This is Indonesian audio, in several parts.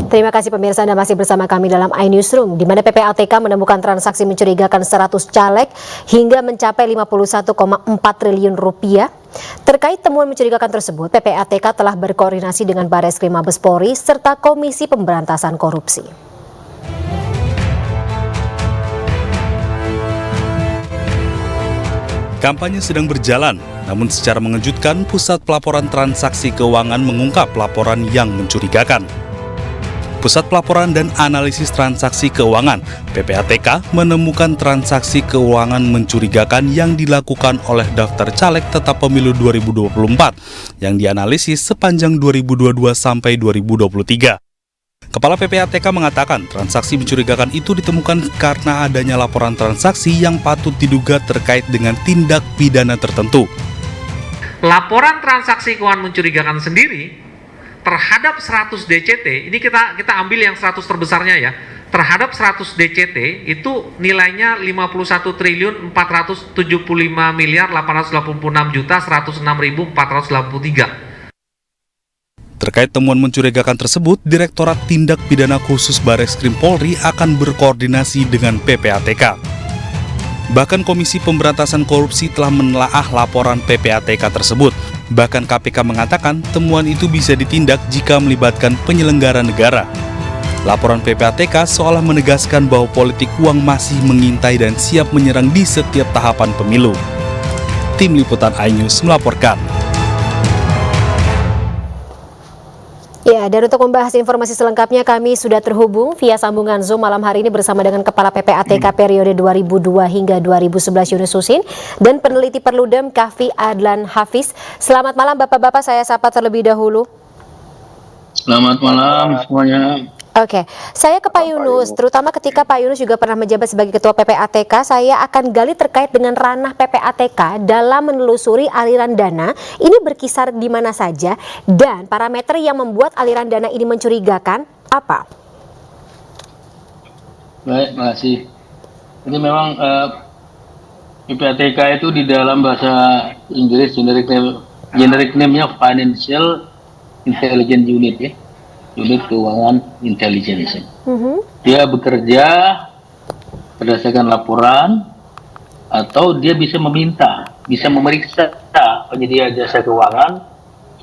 Terima kasih pemirsa, Anda masih bersama kami dalam iNewsroom, di mana PPATK menemukan transaksi mencurigakan 100 caleg hingga mencapai 51,4 triliun rupiah. Terkait temuan mencurigakan tersebut, PPATK telah berkoordinasi dengan Bareskrim Mabes Polri serta Komisi Pemberantasan Korupsi. Kampanye sedang berjalan, namun secara mengejutkan Pusat Pelaporan Transaksi Keuangan mengungkap laporan yang mencurigakan. Pusat Pelaporan dan Analisis Transaksi Keuangan (PPATK) menemukan transaksi keuangan mencurigakan yang dilakukan oleh daftar caleg tetap pemilu 2024 yang dianalisis sepanjang 2022 sampai 2023. Kepala PPATK mengatakan transaksi mencurigakan itu ditemukan karena adanya laporan transaksi yang patut diduga terkait dengan tindak pidana tertentu. Laporan transaksi keuangan mencurigakan sendiri terhadap 100 DCT, ini kita ambil yang 100 terbesarnya ya. Terhadap 100 DCT itu nilainya 51 triliun 475 miliar 886 juta 106.483. Terkait temuan mencurigakan tersebut, Direktorat Tindak Pidana Khusus Bareskrim Polri akan berkoordinasi dengan PPATK. Bahkan Komisi Pemberantasan Korupsi telah menelaah laporan PPATK tersebut. Bahkan KPK mengatakan temuan itu bisa ditindak jika melibatkan penyelenggara negara. Laporan PPATK seolah menegaskan bahwa politik uang masih mengintai dan siap menyerang di setiap tahapan pemilu. Tim Liputan iNews melaporkan. Ya, dan untuk membahas informasi selengkapnya kami sudah terhubung via sambungan Zoom malam hari ini bersama dengan Kepala PPATK periode 2002 hingga 2011 Yunus Husin dan peneliti Perludem Kahfi Adlan Hafiz. Selamat malam Bapak-bapak, saya sapa terlebih dahulu. Selamat malam semuanya. Oke, saya ke Pak Yunus, terutama ketika Pak Yunus juga pernah menjabat sebagai Ketua PPATK, saya akan gali terkait dengan ranah PPATK dalam menelusuri aliran dana, ini berkisar di mana saja, dan parameter yang membuat aliran dana ini mencurigakan, apa? Baik, terima kasih. Ini memang PPATK itu di dalam bahasa Inggris generic name-nya Financial Intelligence Unit ya. Unit Keuangan Intelligence. Dia bekerja berdasarkan laporan atau dia bisa meminta, bisa memeriksa penyedia jasa keuangan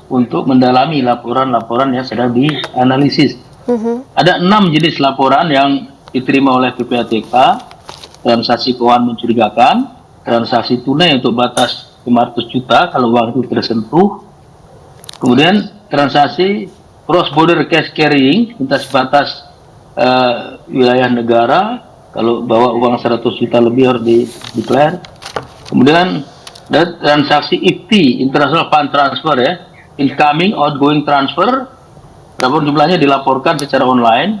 untuk mendalami laporan-laporan yang sedang dianalisis. Ada 6 jenis laporan yang diterima oleh PPATK: transaksi keuangan mencurigakan, transaksi tunai untuk batas 500 juta kalau uang itu tersentuh, kemudian transaksi cross-border cash carrying, lintas batas wilayah negara, kalau bawa uang 100 juta lebih harus di-declare. Kemudian transaksi IFT, International Fund Transfer ya, incoming, outgoing transfer, berapa jumlahnya dilaporkan secara online.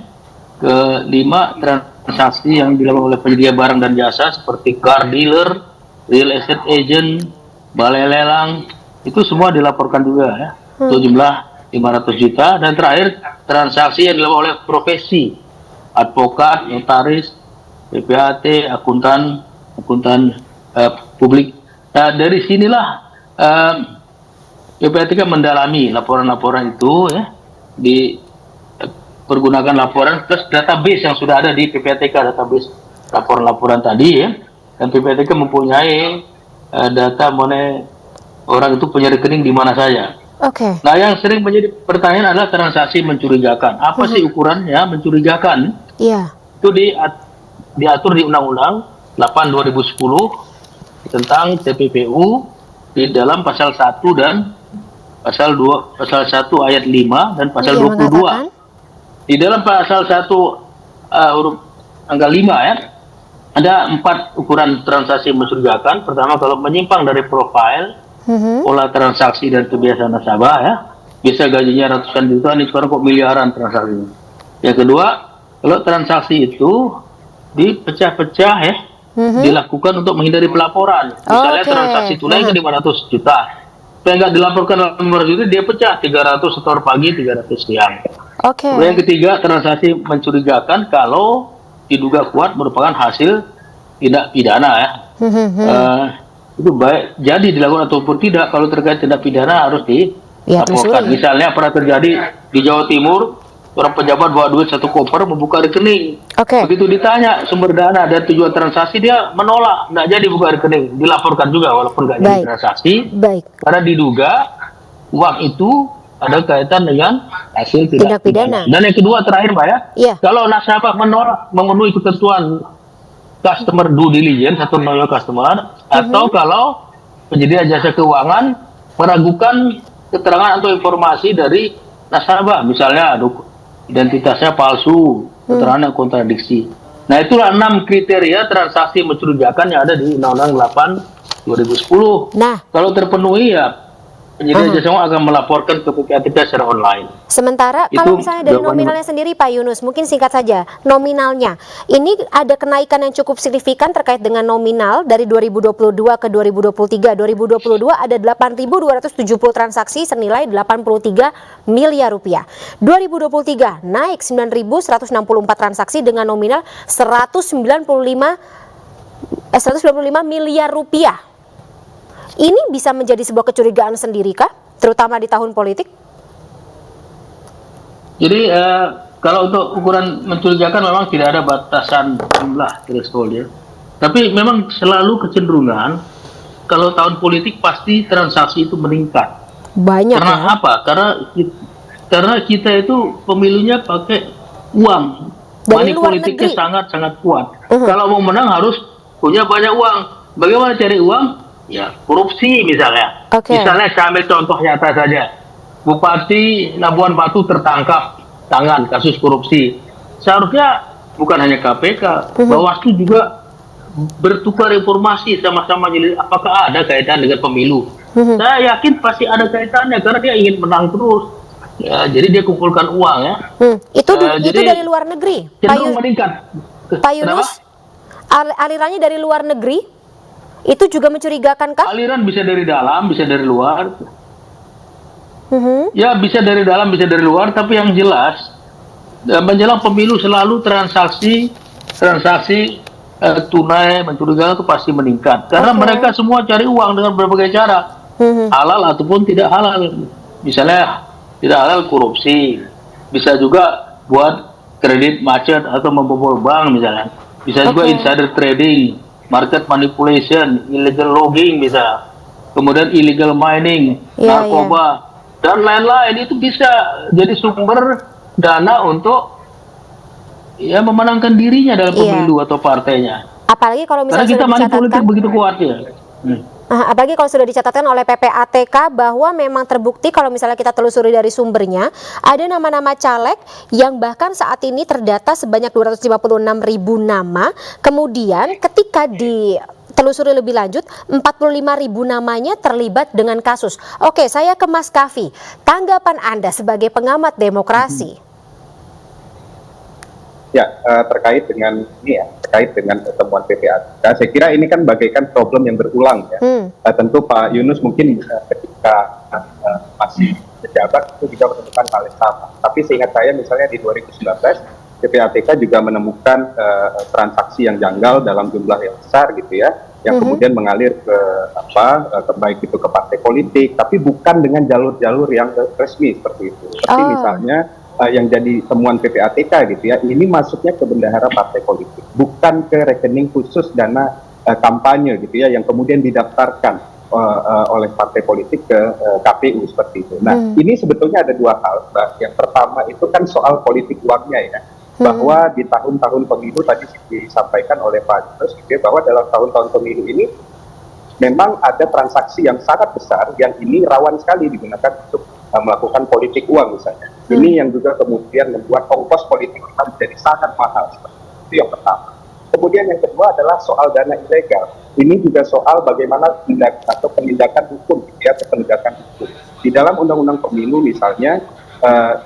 Kelima, transaksi yang dilakukan oleh penyedia barang dan jasa seperti car dealer, real estate agent, balai lelang, itu semua dilaporkan juga ya, untuk jumlah 500 juta. Dan terakhir, transaksi yang dilakukan oleh profesi, advokat, notaris, PPAT, akuntan publik. Nah, dari sinilah PPATK mendalami laporan-laporan itu ya, pergunakan laporan plus database yang sudah ada di PPATK, database laporan-laporan tadi ya. Dan PPATK mempunyai data mengenai orang itu punya rekening di mana saja. Oke. Nah, yang sering menjadi pertanyaan adalah transaksi mencurigakan. Apa sih ukurannya mencurigakan? Iya. Itu diatur di Undang-Undang 8/2010 tentang TPPU di dalam pasal 1 dan pasal 1 ayat 5 dan pasal 22. Mengatakan? Di dalam pasal 1 huruf angka 5 ya, ada 4 ukuran transaksi mencurigakan. Pertama, kalau menyimpang dari profil, pola transaksi dan kebiasaan nasabah ya, bisa gajinya ratusan juta, ini sekarang kok miliaran transaksi. Yang kedua, kalau transaksi itu dipecah-pecah ya, dilakukan untuk menghindari pelaporan. Misalnya transaksi tunai ke 500 juta, supaya nggak dilaporkan 500 juta, dia pecah 300 setor pagi, 300 siang. Yang ketiga, transaksi mencurigakan kalau diduga kuat merupakan hasil tindak pidana ya. Itu baik jadi dilakukan ataupun tidak. Kalau terkait tindak pidana harus Ya, laporkan. telusuri. Misalnya pernah terjadi di Jawa Timur, orang pejabat bawa duit 1 koper membuka rekening. Oke. Begitu ditanya sumber dana dan tujuan transaksi, dia menolak, nggak jadi buka rekening. Dilaporkan juga walaupun nggak jadi Baik. transaksi, Baik. karena diduga uang itu ada kaitan dengan hasil Tindak pidana. Dan yang kedua terakhir, Mbak ya, Iya. kalau nasabah menolak memenuhi ketentuan customer due diligence atau know your customer, atau kalau penyedia jasa keuangan meragukan keterangan atau informasi dari nasabah, misalnya identitasnya palsu, keterangan yang kontradiksi. Nah, itulah 6 kriteria transaksi mencurigakan yang ada di Undang-Undang 8 2010. Nah, Kalau terpenuhi, ya penyedia jasa keuangan akan melaporkan ke PPATK secara online. sementara Itu kalau misalnya dari jawabannya. nominalnya sendiri Pak Yunus, mungkin singkat saja, nominalnya. Ini ada kenaikan yang cukup signifikan terkait dengan nominal dari 2022 ke 2023. 2022 ada 8.270 transaksi senilai 83 miliar rupiah. 2023 naik 9.164 transaksi dengan nominal 195 miliar rupiah. Ini bisa menjadi sebuah kecurigaan sendiri kah? Terutama di tahun politik? Jadi kalau untuk ukuran mencurigakan memang tidak ada batasan jumlah threshold ya. Tapi memang selalu kecenderungan kalau tahun politik pasti transaksi itu meningkat. Banyak Karena ya. apa? Karena kita itu pemilunya pakai uang. Dari Money luar politiknya negeri. sangat kuat. Kalau mau menang harus punya banyak uang. Bagaimana cari uang? Ya, korupsi misalnya. Oke. Misalnya saya ambil contoh nyata saja. Bupati Labuan Batu tertangkap tangan kasus korupsi. Seharusnya bukan hanya KPK, Bawaslu juga bertukar informasi sama-sama nyelidiki apakah ada kaitan dengan pemilu. Saya yakin pasti ada kaitannya karena dia ingin menang terus. Ya, jadi dia kumpulkan uang ya. Itu jadi dari luar negeri. Pak Cenderung meningkat. Pak Yunus, alirannya dari luar negeri, itu juga mencurigakan kah? Aliran bisa dari dalam, bisa dari luar. Ya, bisa dari dalam, bisa dari luar, tapi yang jelas menjelang pemilu selalu transaksi tunai mencurigakan itu pasti meningkat karena mereka semua cari uang dengan berbagai cara, halal ataupun tidak halal. Misalnya tidak halal korupsi, bisa juga buat kredit macet atau membobol bank misalnya, bisa juga insider trading, market manipulation, illegal logging bisa, kemudian illegal mining, narkoba, dan lain-lain. Itu bisa jadi sumber dana untuk ya memenangkan dirinya dalam pemilu atau partainya. Apalagi kalau misalnya Karena kita sudah money politik dicatatkan, begitu kuat ya. apalagi kalau sudah dicatatkan oleh PPATK bahwa memang terbukti kalau misalnya kita telusuri dari sumbernya, ada nama-nama caleg yang bahkan saat ini terdata sebanyak 256.000 nama. Kemudian ketika ditelusuri lebih lanjut, 45.000 namanya terlibat dengan kasus. Oke, saya ke Mas Kavi. Tanggapan Anda sebagai pengamat demokrasi? Ya, terkait dengan ini ya, terkait dengan temuan PPATK, saya kira ini kan bagaikan problem yang berulang ya. Tentu Pak Yunus mungkin ketika masih pejabat itu juga menemukan hal yang sama. Tapi seingat saya misalnya di 2019 PPATK juga menemukan transaksi yang janggal dalam jumlah yang besar gitu ya, yang kemudian mengalir ke baik itu ke partai politik, tapi bukan dengan jalur-jalur yang resmi seperti itu. Seperti misalnya yang jadi temuan PPATK gitu ya, ini masuknya ke bendahara partai politik, bukan ke rekening khusus dana kampanye gitu ya, yang kemudian didaftarkan oleh partai politik ke KPU seperti itu. Nah, ini sebetulnya ada dua hal, Mbak. Yang pertama itu kan soal politik uangnya ya, bahwa di tahun-tahun pemilu tadi disampaikan oleh Pak Yunus gitu ya, bahwa dalam tahun-tahun pemilu ini memang ada transaksi yang sangat besar yang ini rawan sekali digunakan untuk melakukan politik uang misalnya. Ini yang juga kemudian membuat ongkos politik kita menjadi sangat mahal. Itu yang pertama. Kemudian yang kedua adalah soal dana ilegal. Ini juga soal bagaimana tindakan atau penindakan hukum, ya, penegakan hukum. Di dalam undang-undang pemilu misalnya,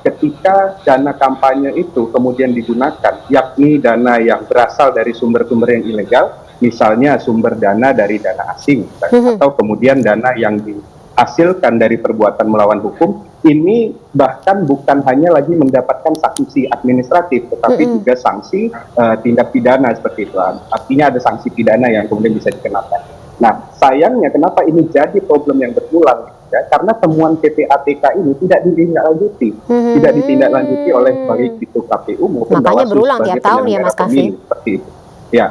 ketika dana kampanye itu kemudian digunakan, yakni dana yang berasal dari sumber-sumber yang ilegal, misalnya sumber dana dari dana asing, atau kemudian dana yang dihasilkan dari perbuatan melawan hukum, ini bahkan bukan hanya lagi mendapatkan sanksi administratif, tetapi juga sanksi tindak pidana seperti itu. Artinya ada sanksi pidana yang kemudian bisa dikenakan. Nah, sayangnya kenapa ini jadi problem yang berulang? ya, karena temuan PPATK ini tidak ditindaklanjuti, tidak ditindaklanjuti oleh baik itu KPU maupun Makanya Bawaslu berulang sebagai tiap tahun ya, penyelenggara Mas Kavi? pemilu, seperti itu. Ya.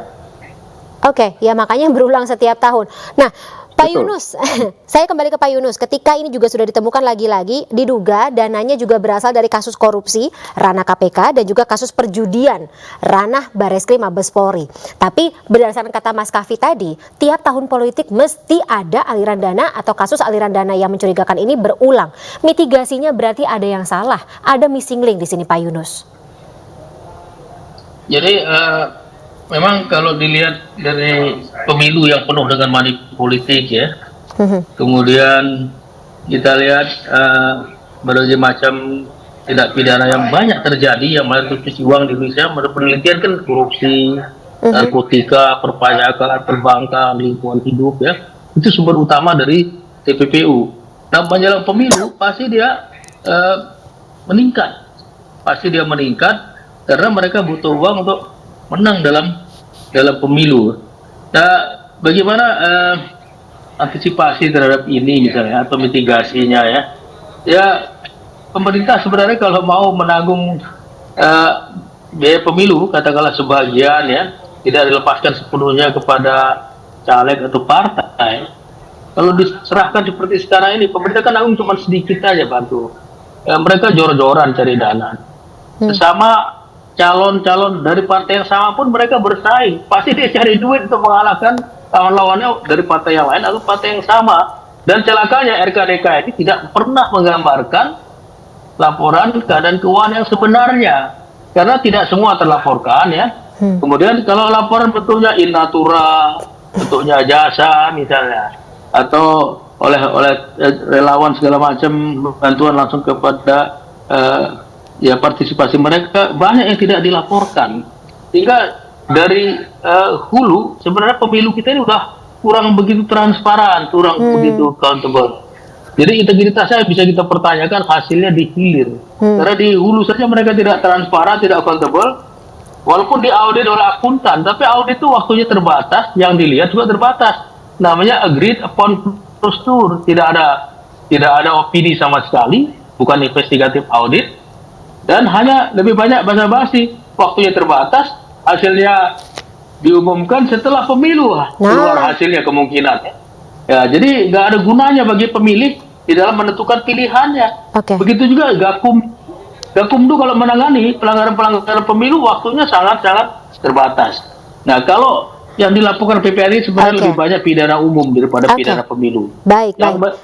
Oke, ya makanya berulang setiap tahun. Nah, Pak Betul. Yunus, saya kembali ke Pak Yunus. Ketika ini juga sudah ditemukan lagi-lagi, diduga dananya juga berasal dari kasus korupsi ranah KPK dan juga kasus perjudian ranah Bareskrim Mabes Polri. Tapi berdasarkan kata Mas Kavi tadi, tiap tahun politik mesti ada aliran dana atau kasus aliran dana yang mencurigakan ini berulang. Mitigasinya berarti ada yang salah, ada missing link di sini, Pak Yunus. Jadi memang kalau dilihat dari pemilu yang penuh dengan money politik ya, kemudian kita lihat berbagai macam tindak pidana yang banyak terjadi yang melihat cuci uang di Indonesia, menurut penelitian kan korupsi, narkotika, perpajakan, perbankan, lingkungan hidup ya, itu sumber utama dari TPPU. Nah menjelang pemilu pasti dia meningkat, karena mereka butuh uang untuk menang dalam pemilu. Nah, bagaimana antisipasi terhadap ini misalnya atau mitigasinya ya? Ya, pemerintah sebenarnya kalau mau menanggung biaya pemilu, katakanlah sebagian ya, tidak dilepaskan sepenuhnya kepada caleg atau partai. Kalau diserahkan seperti sekarang ini, pemerintah kan nanggung cuma sedikit aja bantu. Ya, mereka jor-joran cari dana. Sesama calon-calon dari partai yang sama pun mereka bersaing. Pasti dia cari duit untuk mengalahkan lawan-lawannya dari partai yang lain atau partai yang sama. Dan celakanya RKDK ini tidak pernah menggambarkan laporan keadaan keuangan yang sebenarnya. Karena tidak semua terlaporkan ya. Kemudian kalau laporan bentuknya in natura, bentuknya jasa misalnya, atau oleh relawan segala macam bantuan langsung kepada ya partisipasi mereka, banyak yang tidak dilaporkan. Sehingga dari hulu sebenarnya pemilu kita ini udah kurang begitu transparan, kurang begitu accountable. Jadi integritasnya bisa kita pertanyakan, hasilnya di hilir. Karena di hulu saja mereka tidak transparan, tidak accountable. Walaupun diaudit oleh akuntan, tapi audit itu waktunya terbatas, yang dilihat juga terbatas. Namanya agreed upon procedure, tidak ada opini sama sekali, bukan investigatif audit. Dan hanya lebih banyak basa-basi, waktunya terbatas, hasilnya diumumkan setelah pemilu, keluar hasilnya kemungkinan. Ya, jadi nggak ada gunanya bagi pemilih di dalam menentukan pilihannya. Begitu juga Gakum itu kalau menangani pelanggaran pemilu, waktunya sangat-sangat terbatas. Nah, kalau yang dilakukan PPATK sebenarnya lebih banyak pidana umum daripada pidana pemilu.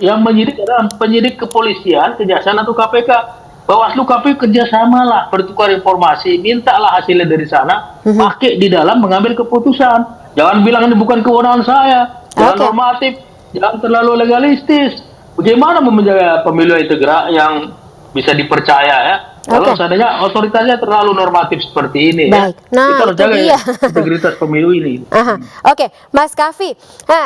Yang menyidik adalah penyidik kepolisian, kejaksaan atau KPK. Bawaslu KPU kerjasamalah, bertukar informasi, mintalah hasilnya dari sana, pakai di dalam mengambil keputusan. Jangan bilang ini bukan kewenangan saya, jangan normatif, jangan terlalu legalistis. Bagaimana menjaga pemilu integral yang bisa dipercaya ya? Kalau seandainya otoritasnya terlalu normatif seperti ini, ya, kita harus jaga integritas pemilu ini. Mas Kavi,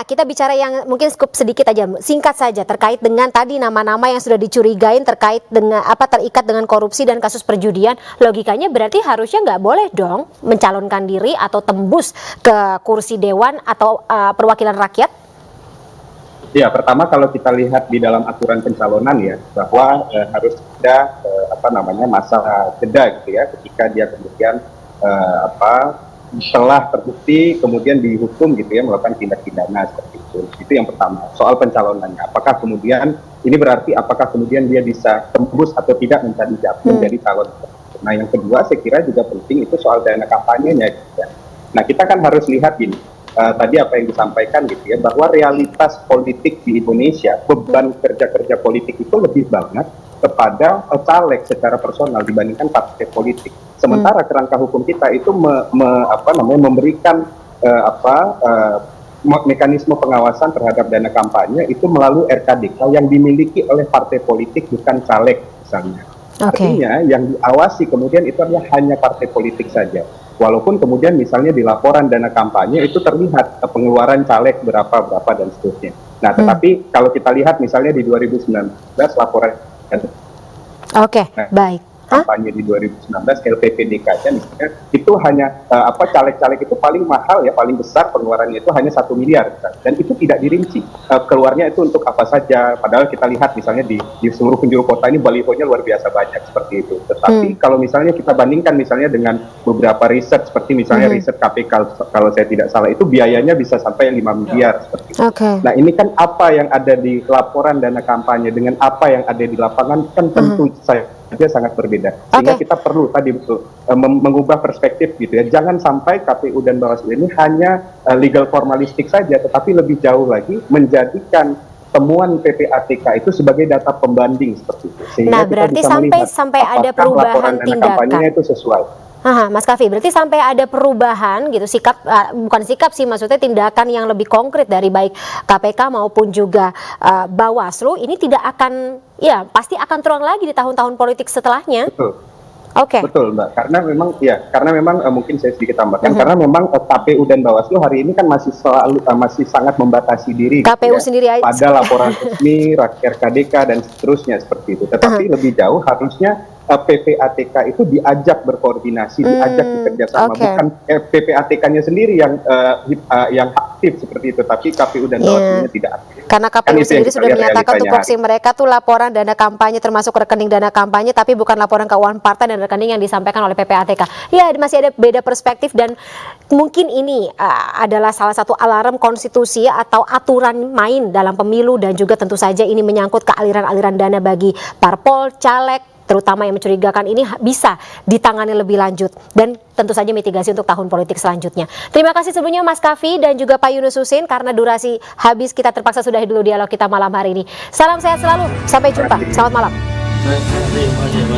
kita bicara yang mungkin skup sedikit aja, singkat saja terkait dengan tadi nama-nama yang sudah dicurigain terkait dengan terikat dengan korupsi dan kasus perjudian. Logikanya berarti harusnya nggak boleh dong mencalonkan diri atau tembus ke kursi dewan atau perwakilan rakyat? Ya, pertama kalau kita lihat di dalam aturan pencalonan ya, bahwa harus ada masa jeda gitu ya, ketika dia kemudian setelah terbukti kemudian dihukum gitu ya, melakukan tindak pidana seperti itu. Itu yang pertama, soal pencalonannya. Apakah kemudian ini berarti apakah kemudian dia bisa tembus atau tidak menjadi calon. Nah, yang kedua saya kira juga penting itu soal dana kampanyenya gitu ya. Nah, kita kan harus lihat ini. Tadi apa yang disampaikan gitu ya, bahwa realitas politik di Indonesia, beban kerja politik itu lebih banget kepada caleg secara personal dibandingkan partai politik. Sementara kerangka hukum kita itu memberikan mekanisme pengawasan terhadap dana kampanye itu melalui RKDK yang dimiliki oleh partai politik, bukan caleg misalnya. Artinya yang diawasi kemudian itu adalah hanya partai politik saja. Walaupun kemudian misalnya di laporan dana kampanye itu terlihat pengeluaran caleg berapa dan seterusnya. Nah, tetapi kalau kita lihat misalnya di 2019 laporan. Baik. kampanye di 2019 LPPDK-nya misalnya itu hanya caleg-caleg itu paling mahal ya, paling besar pengeluarannya itu hanya 1 miliar misalnya. Dan itu tidak dirinci keluarnya itu untuk apa saja, padahal kita lihat misalnya di seluruh penjuru kota ini balihonya luar biasa banyak seperti itu. Tetapi kalau misalnya kita bandingkan misalnya dengan beberapa riset seperti misalnya riset KPK kalau saya tidak salah itu biayanya bisa sampai 5 miliar seperti itu. Nah ini kan apa yang ada di laporan dana kampanye dengan apa yang ada di lapangan kan tentu saja sangat berbeda. Sehingga kita perlu tadi betul mengubah perspektif gitu ya. Jangan sampai KPU dan Bawaslu ini hanya legal formalistik saja, tetapi lebih jauh lagi menjadikan temuan PPATK itu sebagai data pembanding seperti itu. Sehingga kita berarti bisa sampai ada perubahan tindakan kampanyenya itu sesuai. Mas Kavi, berarti sampai ada perubahan gitu sikap, bukan sikap sih maksudnya tindakan yang lebih konkret dari baik KPK maupun juga Bawaslu ini tidak akan, ya pasti akan terulang lagi di tahun-tahun politik setelahnya. Betul. Betul Mbak, karena memang mungkin saya sedikit tambahkan karena memang KPU dan Bawaslu hari ini kan masih sangat membatasi diri KPU sendiri pada laporan resmi, RKDK dan seterusnya seperti itu. Tetapi lebih jauh harusnya PPATK itu diajak berkoordinasi, diajak bekerjasama, bukan PPATK-nya sendiri yang aktif seperti itu, tapi KPU dan Bawaslu-nya tidak aktif. Karena KPU sendiri sudah menyatakan tupoksi mereka tuh laporan dana kampanye termasuk rekening dana kampanye, tapi bukan laporan keuangan partai dan rekening yang disampaikan oleh PPATK. Ya masih ada beda perspektif dan mungkin ini adalah salah satu alarm konstitusi atau aturan main dalam pemilu dan juga tentu saja ini menyangkut ke aliran-aliran dana bagi parpol, caleg, terutama yang mencurigakan ini bisa ditangani lebih lanjut dan tentu saja mitigasi untuk tahun politik selanjutnya. Terima kasih sebelumnya Mas Kavi dan juga Pak Yunus Husin, karena durasi habis kita terpaksa sudahi dulu dialog kita malam hari ini. Salam sehat selalu, sampai jumpa, selamat malam.